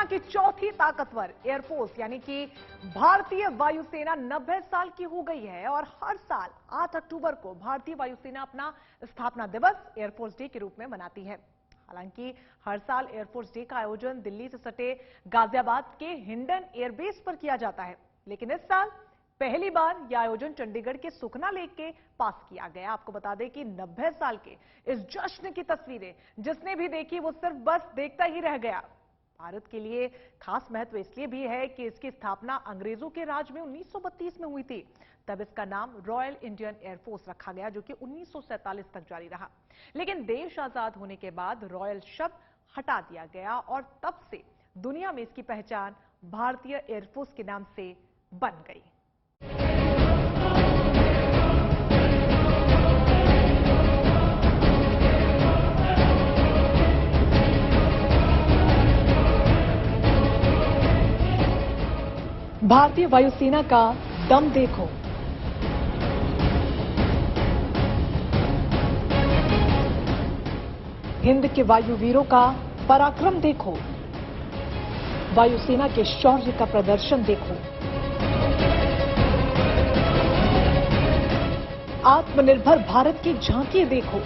की चौथी ताकतवर एयरफोर्स यानी कि भारतीय वायुसेना 90 साल की हो गई है और हर साल 8 अक्टूबर को भारतीय वायुसेना अपना स्थापना दिवस एयरफोर्स डे के रूप में मनाती है। हालांकि हर साल एयरफोर्स डे का आयोजन दिल्ली से सटे गाजियाबाद के हिंडन एयरबेस पर किया जाता है, लेकिन इस साल पहली बार यह आयोजन चंडीगढ़ के सुखना लेक के पास किया गया। आपको बता दें कि 90 साल के इस जश्न की तस्वीरें जिसने भी देखी वो सिर्फ बस देखता ही रह गया। भारत के लिए खास महत्व इसलिए भी है कि इसकी स्थापना अंग्रेजों के राज में 1932 में हुई थी। तब इसका नाम रॉयल इंडियन एयरफोर्स रखा गया, जो कि 1947 तक जारी रहा। लेकिन देश आजाद होने के बाद रॉयल शब्द हटा दिया गया और तब से दुनिया में इसकी पहचान भारतीय एयरफोर्स के नाम से बन गई। भारतीय वायुसेना का दम देखो। हिंद के वायुवीरों का पराक्रम देखो। वायुसेना के शौर्य का प्रदर्शन देखो। आत्मनिर्भर भारत की झांकी देखो।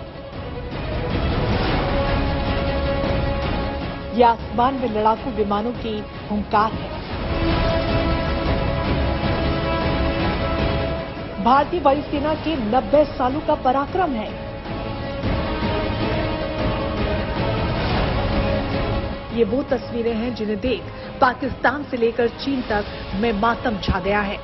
यह आसमान में लड़ाकू विमानों की हुंकार है। भारतीय वायुसेना के 90 सालों का पराक्रम है। ये वो तस्वीरें हैं जिन्हें देख पाकिस्तान से लेकर चीन तक में मातम छा गया है।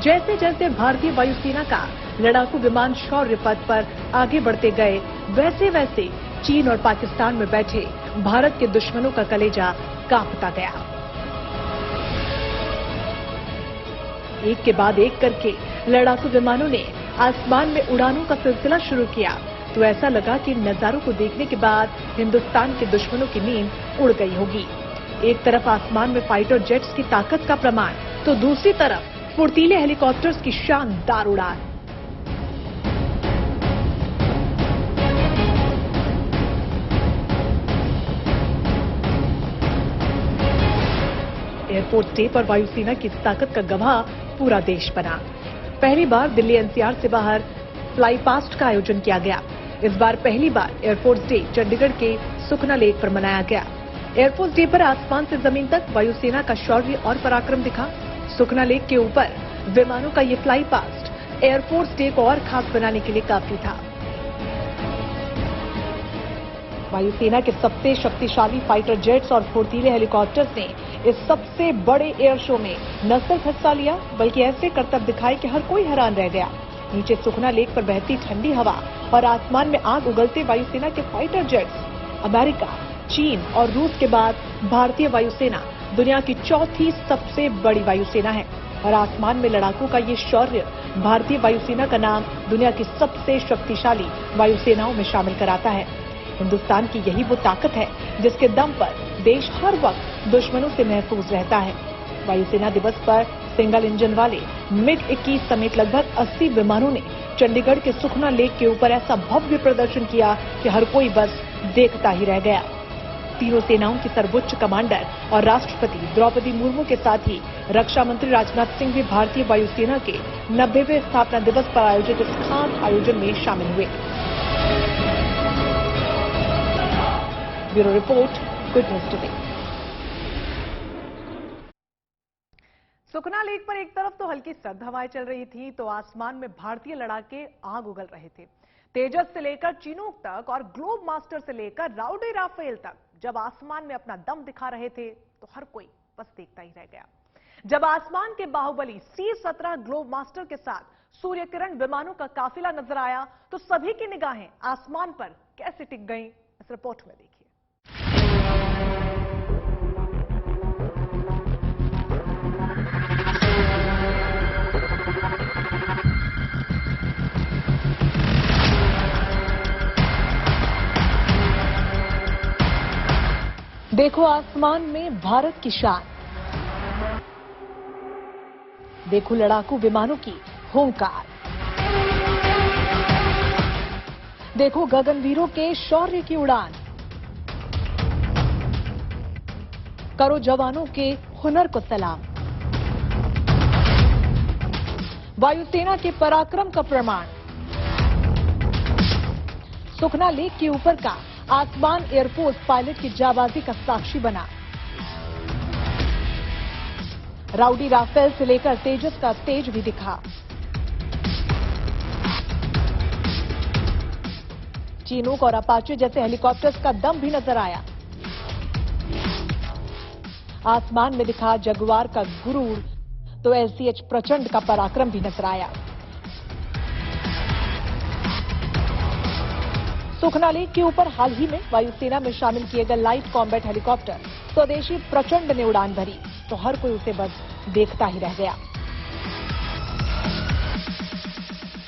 जैसे जैसे भारतीय वायुसेना का लड़ाकू विमान शौर्य पथ पर आगे बढ़ते गए, वैसे वैसे चीन और पाकिस्तान में बैठे भारत के दुश्मनों का कलेजा कांपता गया। एक के बाद एक करके लड़ाकू विमानों ने आसमान में उड़ानों का सिलसिला शुरू किया, तो ऐसा लगा कि नजारों को देखने के बाद हिंदुस्तान के दुश्मनों की नींद उड़ गई होगी। एक तरफ आसमान में फाइटर जेट्स की ताकत का प्रमाण, तो दूसरी तरफ फुर्तीले हेलीकॉप्टर्स की शानदार उड़ान। एयरफोर्स डे पर वायुसेना की ताकत का गवाह पूरा देश बना। पहली बार दिल्ली एनसीआर से बाहर फ्लाई पास्ट का आयोजन किया गया। इस बार पहली बार एयरफोर्स डे चंडीगढ़ के सुखना लेक पर मनाया गया। एयरफोर्स डे पर आसमान से जमीन तक वायुसेना का शौर्य और पराक्रम दिखा। सुखना लेक के ऊपर विमानों का ये फ्लाई पास्ट एयरफोर्स डे को और खास बनाने के लिए काफी था। वायुसेना के सबसे शक्तिशाली फाइटर जेट्स और फुर्तीले हेलीकॉप्टर्स ने इस सबसे बड़े एयर शो में न सिर्फ हिस्सा लिया, बल्कि ऐसे करतब दिखाए कि हर कोई हैरान रह गया। नीचे सुखना लेक पर बहती ठंडी हवा और आसमान में आग उगलते वायुसेना के फाइटर जेट्स। अमेरिका, चीन और रूस के बाद भारतीय वायुसेना दुनिया की चौथी सबसे बड़ी वायुसेना है और आसमान में लड़ाकू का ये शौर्य भारतीय वायुसेना का नाम दुनिया की सबसे शक्तिशाली वायुसेनाओं में शामिल कराता है। हिंदुस्तान की यही वो ताकत है जिसके दम पर देश हर वक्त दुश्मनों से महफूज रहता है। वायुसेना दिवस पर सिंगल इंजन वाले MiG-21 समेत लगभग 80 विमानों ने चंडीगढ़ के सुखना लेक के ऊपर ऐसा भव्य प्रदर्शन किया कि हर कोई बस देखता ही रह गया। तीनों सेनाओं की सर्वोच्च कमांडर और राष्ट्रपति द्रौपदी मुर्मू के साथ ही रक्षा मंत्री राजनाथ सिंह भी भारतीय वायुसेना के 90वें स्थापना दिवस पर आयोजित इस खास आयोजन में शामिल हुए। Bureau report, good news today. Sukhna lake पर एक तरफ तो हल्की सर्द हवाएं चल रही थी, तो आसमान में भारतीय लड़ाके आग उगल रहे थे। तेजस से लेकर चिनूक तक और ग्लोब मास्टर से लेकर राउडी राफेल तक जब आसमान में अपना दम दिखा रहे थे, तो हर कोई बस देखता ही रह गया। जब आसमान के बाहुबली C-17 ग्लोब मास्टर के साथ सूर्य किरण विमानों का काफिला नजर आया, तो सभी की निगाहें आसमान पर कैसे टिक गईं, इस रिपोर्ट में देखिए। देखो आसमान में भारत की शान, देखो लड़ाकू विमानों की हुंकार। देखो गगनवीरों के शौर्य की उड़ान, करो जवानों के हुनर को सलाम। वायुसेना के पराक्रम का प्रमाण, सुखना लेक के ऊपर का आसमान एयरफोर्स पायलट की जाबाजी का साक्षी बना। राउडी राफेल से लेकर तेजस का तेज भी दिखा। चीनूक और अपाचे जैसे हेलीकॉप्टर्स का दम भी नजर आया। आसमान में दिखा जगुआर का गुरूर, तो एलसीएच प्रचंड का पराक्रम भी नजर आया। सुखना लेक के ऊपर हाल ही में वायुसेना में शामिल किए गए लाइट कॉम्बैट हेलीकॉप्टर स्वदेशी प्रचंड ने उड़ान भरी, तो हर कोई उसे बस देखता ही रह गया।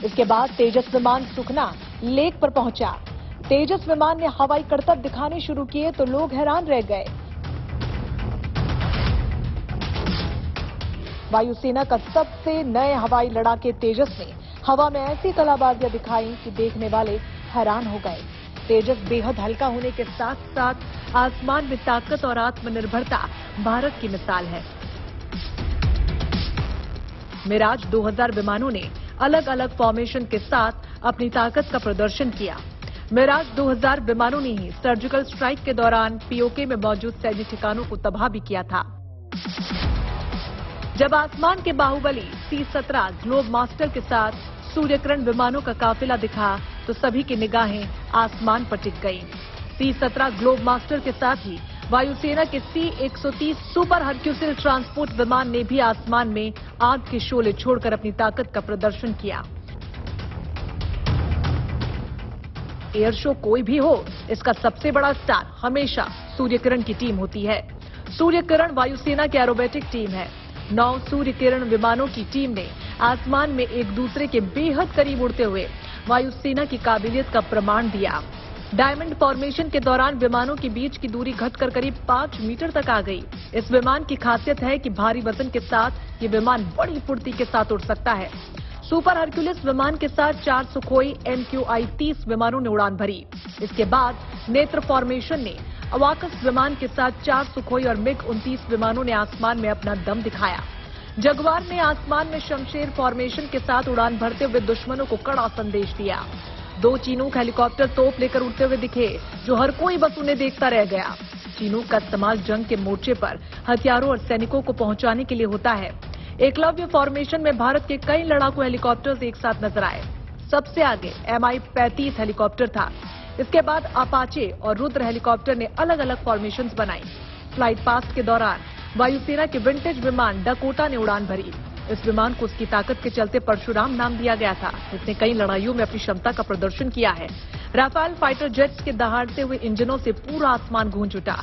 इसके बाद तेजस विमान सुखना लेक पर पहुंचा। तेजस विमान ने हवाई करतब दिखाने शुरू किए तो लोग हैरान रह गए। वायुसेना का सबसे नए हवाई लड़ाके तेजस ने हवा में ऐसी कलाबाजियां दिखाई कि देखने वाले हैरान हो गए। तेजस बेहद हल्का होने के साथ साथ आसमान में ताकत और आत्मनिर्भरता भारत की मिसाल है। मिराज 2000 विमानों ने अलग अलग फॉर्मेशन के साथ अपनी ताकत का प्रदर्शन किया। मिराज 2000 विमानों ने ही सर्जिकल स्ट्राइक के दौरान पीओके में मौजूद सैन्य ठिकानों को तबाह भी किया था। जब आसमान के बाहुबली C-17 ग्लोब मास्टर के साथ सूर्यकिरण विमानों का काफिला दिखा तो सभी की निगाहें आसमान पर टिक गईं। C-17 ग्लोब मास्टर के साथ ही वायुसेना के C-130 सुपर हरक्यूलिस ट्रांसपोर्ट विमान ने भी आसमान में आग के शोले छोड़कर अपनी ताकत का प्रदर्शन किया। एयर शो कोई भी हो, इसका सबसे बड़ा स्टार हमेशा सूर्यकिरण की टीम होती है। सूर्यकिरण वायुसेना की एरोबेटिक टीम है। 9 सूर्यकिरण विमानों की टीम ने आसमान में एक दूसरे के बेहद करीब उड़ते हुए वायुसेना की काबिलियत का प्रमाण दिया। डायमंड फॉर्मेशन के दौरान विमानों के बीच की दूरी घटकर करीब 5 मीटर तक आ गई। इस विमान की खासियत है कि भारी वजन के साथ ये विमान बड़ी फुर्ती के साथ उड़ सकता है। सुपर हरक्यूलिस विमान के साथ 4 सुखोई MQI-30 विमानों ने उड़ान भरी। इसके बाद नेत्र फॉर्मेशन ने अवाकस विमान के साथ 4 सुखोई और MiG-29 विमानों ने आसमान में अपना दम दिखाया। जगुआर ने आसमान में शमशेर फॉर्मेशन के साथ उड़ान भरते हुए दुश्मनों को कड़ा संदेश दिया। 2 चीनूक हेलीकॉप्टर तोप लेकर उड़ते हुए दिखे, जो हर कोई बस उन्हें देखता रह गया। चीनूक का इस्तेमाल जंग के मोर्चे पर हथियारों और सैनिकों को पहुंचाने के लिए होता है। एकलव्य फॉर्मेशन में भारत के कई लड़ाकू हेलीकॉप्टर्स एक साथ नजर आए। सबसे आगे Mi-35 हेलीकॉप्टर था। इसके बाद अपाचे और रुद्र हेलीकॉप्टर ने अलग अलग फॉर्मेशंस बनाई। फ्लाइट पास्ट के दौरान वायुसेना के विंटेज विमान डकोटा ने उड़ान भरी। इस विमान को उसकी ताकत के चलते परशुराम नाम दिया गया था। इसने कई लड़ाइयों में अपनी क्षमता का प्रदर्शन किया है। राफेल फाइटर जेट्स के दहाड़ते हुए इंजनों से पूरा आसमान गूंज उठा।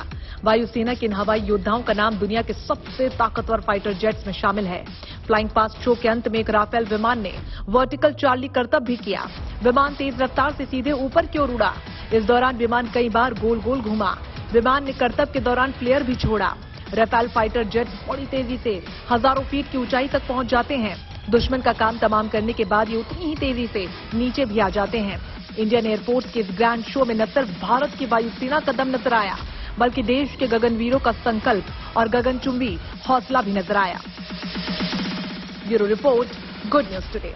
वायुसेना के इन हवाई योद्धाओं का नाम दुनिया के सबसे ताकतवर फाइटर जेट्स में शामिल है। फ्लाइंग पास्ट शो के अंत में एक राफेल विमान ने वर्टिकल चार्ली करतब भी किया। विमान तेज रफ्तार से सीधे ऊपर की ओर उड़ा। इस दौरान विमान कई बार गोल गोल घूमा। विमान ने करतब के दौरान फ्लेयर भी छोड़ा। राफेल फाइटर जेट्स बड़ी तेजी से हजारों फीट की ऊंचाई तक पहुंच जाते हैं। दुश्मन का काम तमाम करने के बाद ये उतनी ही तेजी से नीचे भी आ जाते हैं। इंडियन एयरफोर्स के इस ग्रैंड शो में न सिर्फ भारत की वायुसेना का दम नजर आया, बल्कि देश के गगनवीरों का संकल्प और गगनचुंबी हौसला भी नजर आया। Bureau report, good news today.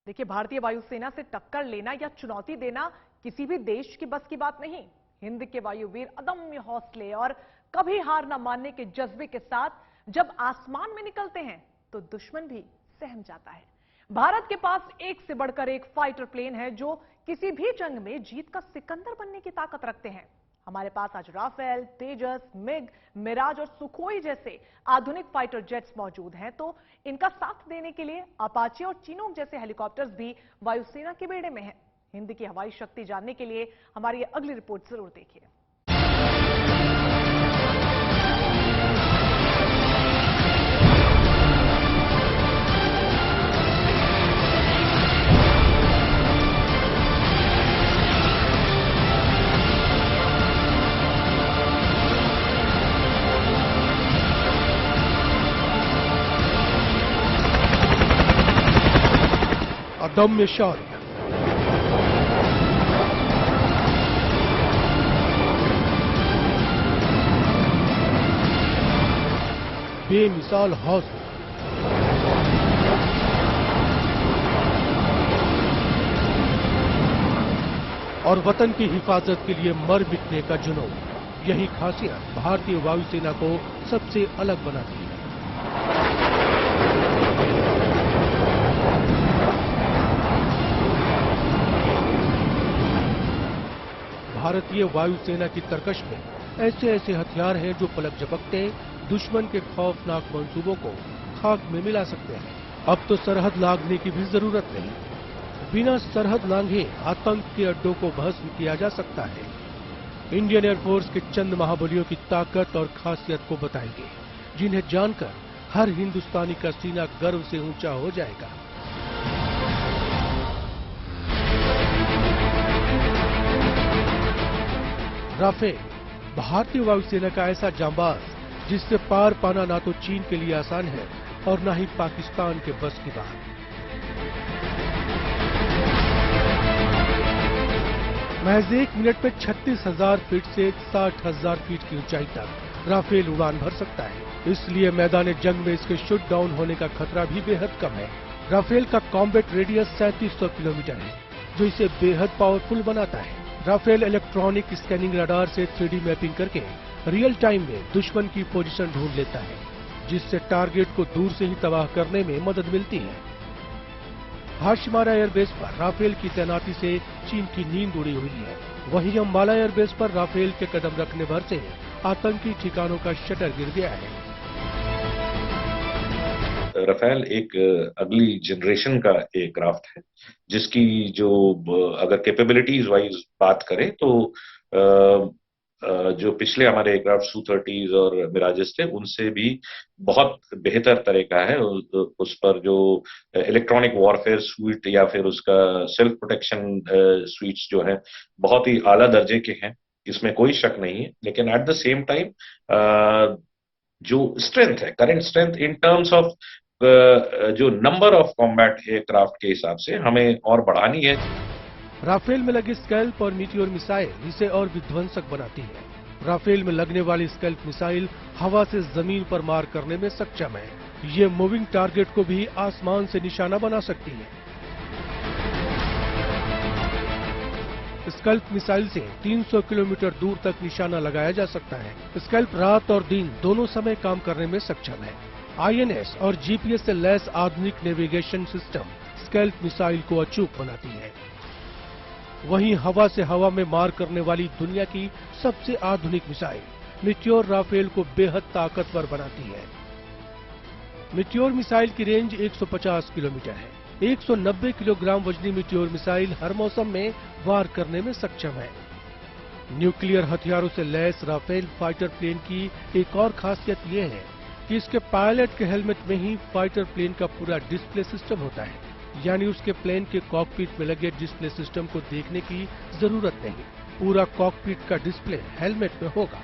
देखिए, भारतीय वायुसेना से टक्कर लेना या चुनौती देना किसी भी देश की बस की बात नहीं। हिंद के वायुवीर अदम्य हौसले और कभी हार न मानने के जज्बे के साथ जब आसमान में निकलते हैं तो दुश्मन भी सहम जाता है। भारत के पास एक से बढ़कर एक फाइटर प्लेन है जो किसी भी जंग में जीत का सिकंदर बनने की ताकत रखते हैं। हमारे पास आज राफेल, तेजस, मिग, मिराज और सुखोई जैसे आधुनिक फाइटर जेट्स मौजूद हैं, तो इनका साथ देने के लिए अपाचे और चीनूक जैसे हेलीकॉप्टर्स भी वायुसेना के बेड़े में हैं। हिंद की हवाई शक्ति जानने के लिए हमारी ये अगली रिपोर्ट जरूर देखिए। अदम्य शौर्य, बेमिसाल हौसला, और वतन की हिफाजत के लिए मर मिटने का जुनून, यही खासियत भारतीय वायुसेना को सबसे अलग बनाती है। भारतीय वायुसेना की तरकश में ऐसे ऐसे हथियार हैं जो पलक झपकते दुश्मन के खौफनाक मंसूबों को खाक में मिला सकते हैं। अब तो सरहद लांघने की भी जरूरत नहीं, बिना सरहद लांघे आतंक के अड्डों को भस्म किया जा सकता है। इंडियन एयरफोर्स के चंद महाबलियों की ताकत और खासियत को बताएंगे, जिन्हें जानकर हर हिंदुस्तानी का सीना गर्व से ऊंचा हो जाएगा। राफेल, भारतीय वायुसेना का ऐसा जांबाज जिससे पार पाना ना तो चीन के लिए आसान है और ना ही पाकिस्तान के बस की बात। महज 1 मिनट में 36,000 फीट से 60,000 फीट की ऊंचाई तक राफेल उड़ान भर सकता है, इसलिए मैदान जंग में इसके शूट डाउन होने का खतरा भी बेहद कम है। राफेल का कॉम्बैट रेडियस 3700 किलोमीटर है, जो इसे बेहद पावरफुल बनाता है। राफेल इलेक्ट्रॉनिक स्कैनिंग रडार से 3D मैपिंग करके रियल टाइम में दुश्मन की पोजीशन ढूंढ लेता है, जिससे टारगेट को दूर से ही तबाह करने में मदद मिलती है। हाशिमारा एयरबेस पर राफेल की तैनाती से चीन की नींद उड़ी हुई है। वहीं अंबाला एयरबेस पर राफेल के कदम रखने भर से आतंकी ठिकानों का शटर गिर गया है। राफेल एक अगली जनरेशन का एयरक्राफ्ट है, जिसकी जो अगर कैपेबिलिटीज वाइज बात करें तो जो पिछले हमारे एयरक्राफ्ट Su-30s और मिराजेस थे, उनसे भी बहुत बेहतर तरह का है। उस पर जो इलेक्ट्रॉनिक वॉरफेयर स्वीट या फिर उसका सेल्फ प्रोटेक्शन स्वीट्स जो है, बहुत ही आला दर्जे के हैं, इसमें कोई शक नहीं है। लेकिन एट द सेम टाइम जो स्ट्रेंथ है, current strength in terms of जो नंबर ऑफ कॉम्बैट एयरक्राफ्ट के हिसाब से हमें और बढ़ानी है। राफेल में लगी स्कैल्प और मीटियोर मिसाइल इसे और विध्वंसक बनाती है। राफेल में लगने वाली स्कैल्प मिसाइल हवा से जमीन पर मार करने में सक्षम है। ये मूविंग टारगेट को भी आसमान से निशाना बना सकती है। स्कैल्प मिसाइल से 300 किलोमीटर दूर तक निशाना लगाया जा सकता है। स्कैल्प रात और दिन दोनों समय काम करने में सक्षम है। INS और GPS से लैस आधुनिक नेविगेशन सिस्टम स्कैल्प मिसाइल को अचूक बनाती है। वहीं हवा से हवा में मार करने वाली दुनिया की सबसे आधुनिक मिसाइल मीटियोर राफेल को बेहद ताकतवर बनाती है। मीटियोर मिसाइल की रेंज 150 किलोमीटर है। 190 किलोग्राम वजनी मीटियोर मिसाइल हर मौसम में वार करने में सक्षम है। न्यूक्लियर हथियारों से लैस राफेल फाइटर प्लेन की एक और खासियत ये है कि इसके पायलट के हेलमेट में ही फाइटर प्लेन का पूरा डिस्प्ले सिस्टम होता है, यानी उसके प्लेन के कॉकपिट में लगे डिस्प्ले सिस्टम को देखने की जरूरत नहीं, पूरा कॉकपिट का डिस्प्ले हेलमेट में होगा।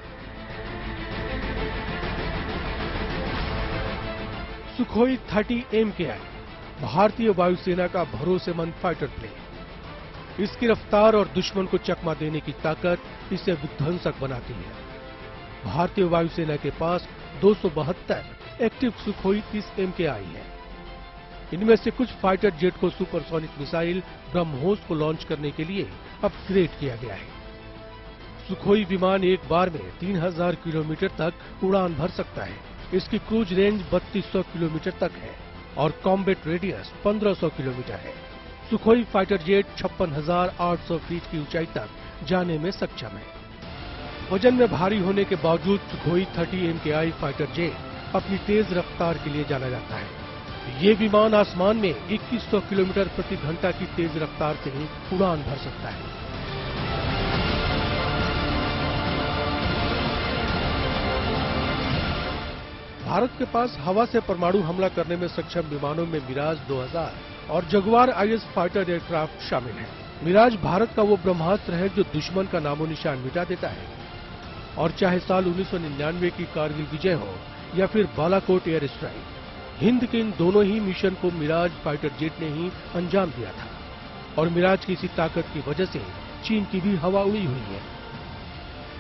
सुखोई 30 MKI भारतीय वायुसेना का भरोसेमंद फाइटर प्लेन। इसकी रफ्तार और दुश्मन को चकमा देने की ताकत इसे विध्वंसक बनाती है। भारतीय वायुसेना के पास 272 एक्टिव सुखोई 30 MKI है। इनमें से कुछ फाइटर जेट को सुपरसोनिक मिसाइल ब्रह्मोस को लॉन्च करने के लिए अपग्रेड किया गया है। सुखोई विमान एक बार में 3000 किलोमीटर तक उड़ान भर सकता है। इसकी क्रूज रेंज 3200 किलोमीटर तक है और कॉम्बैट रेडियस 1500 किलोमीटर है। सुखोई फाइटर जेट 56,800 फीट की ऊंचाई तक जाने में सक्षम है। वजन में भारी होने के बावजूद सुखोई 30 MKI फाइटर जेट अपनी तेज रफ्तार के लिए जाना जाता है। ये विमान आसमान में 2100 किलोमीटर प्रति घंटा की तेज रफ्तार से ही उड़ान भर सकता है। भारत के पास हवा से परमाणु हमला करने में सक्षम विमानों में मिराज 2000 और जगुआर IS फाइटर एयरक्राफ्ट शामिल है। मिराज भारत का वो ब्रह्मास्त्र है जो दुश्मन का नामो निशान मिटा देता है, और चाहे साल 1999 की कारगिल विजय हो या फिर बालाकोट एयर स्ट्राइक, हिंद के इन दोनों ही मिशन को मिराज फाइटर जेट ने ही अंजाम दिया था और मिराज की इसी ताकत की वजह से चीन की भी हवा उड़ी हुई है।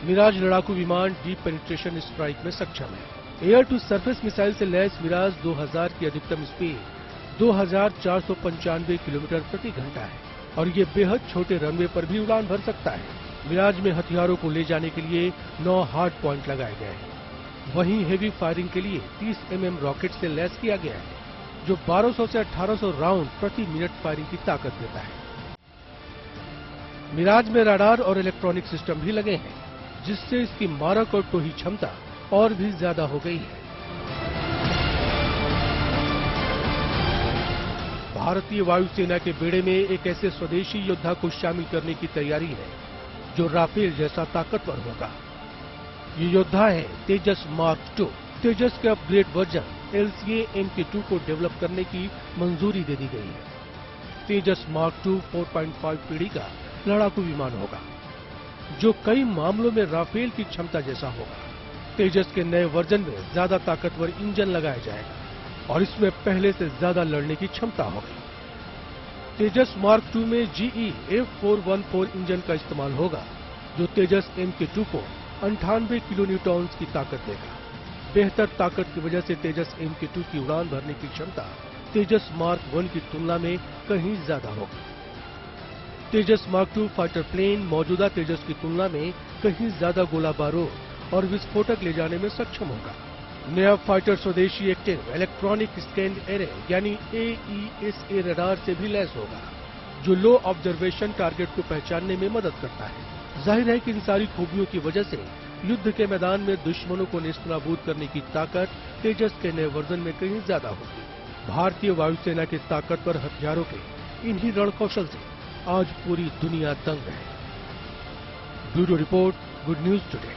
मिराज लड़ाकू विमान डीप पेनिट्रेशन स्ट्राइक में सक्षम है। एयर टू सरफेस मिसाइल से लैस मिराज 2000 की अधिकतम स्पीड 2495 किलोमीटर प्रति घंटा है और ये बेहद छोटे रनवे पर भी उड़ान भर सकता है। मिराज में हथियारों को ले जाने के लिए 9 हार्ड पॉइंट लगाए गए हैं। वहीं हेवी फायरिंग के लिए 30 mm रॉकेट से लैस किया गया है, जो 1200 से 1800 राउंड प्रति मिनट फायरिंग की ताकत देता है। मिराज में रडार और इलेक्ट्रॉनिक सिस्टम भी लगे हैं, जिससे इसकी मारक और टोही क्षमता और भी ज्यादा हो गई है। भारतीय वायुसेना के बेड़े में एक ऐसे स्वदेशी योद्धा को शामिल करने की तैयारी है जो राफेल जैसा ताकतवर होगा। ये योद्धा है तेजस मार्क 2। तेजस के अपग्रेड वर्जन LCA MK2 को डेवलप करने की मंजूरी दे दी गई है। तेजस मार्क 2 4.5 पीढ़ी का लड़ाकू विमान होगा, जो कई मामलों में राफेल की क्षमता जैसा होगा। तेजस के नए वर्जन में ज्यादा ताकतवर इंजन लगाया जाएगा और इसमें पहले से ज्यादा लड़ने की क्षमता होगी। तेजस मार्क 2 में GE F414 इंजन का इस्तेमाल होगा, जो तेजस MK2 को 98 किलो न्यूटॉन्स की ताकत देगा। बेहतर ताकत की वजह से तेजस MK2 की उड़ान भरने की क्षमता तेजस मार्क 1 की तुलना में कहीं ज्यादा होगी। तेजस मार्क 2 फाइटर प्लेन मौजूदा तेजस की तुलना में कहीं ज्यादा गोला बारूद और विस्फोटक ले जाने में सक्षम होगा। नया फाइटर स्वदेशी एक्टिव इलेक्ट्रॉनिक स्कैन एरे यानी AESA रडार से भी लैस होगा, जो लो ऑब्जर्वेशन टारगेट को पहचानने में मदद करता है। जाहिर है कि इन सारी खूबियों की वजह से युद्ध के मैदान में दुश्मनों को नेस्तनाबूद करने की ताकत तेजस के नए वर्जन में कहीं ज्यादा होगी। भारतीय वायुसेना के ताकतवर हथियारों के इन्हीं रणकौशल से आज पूरी दुनिया दंग है। Bureau report, good news today.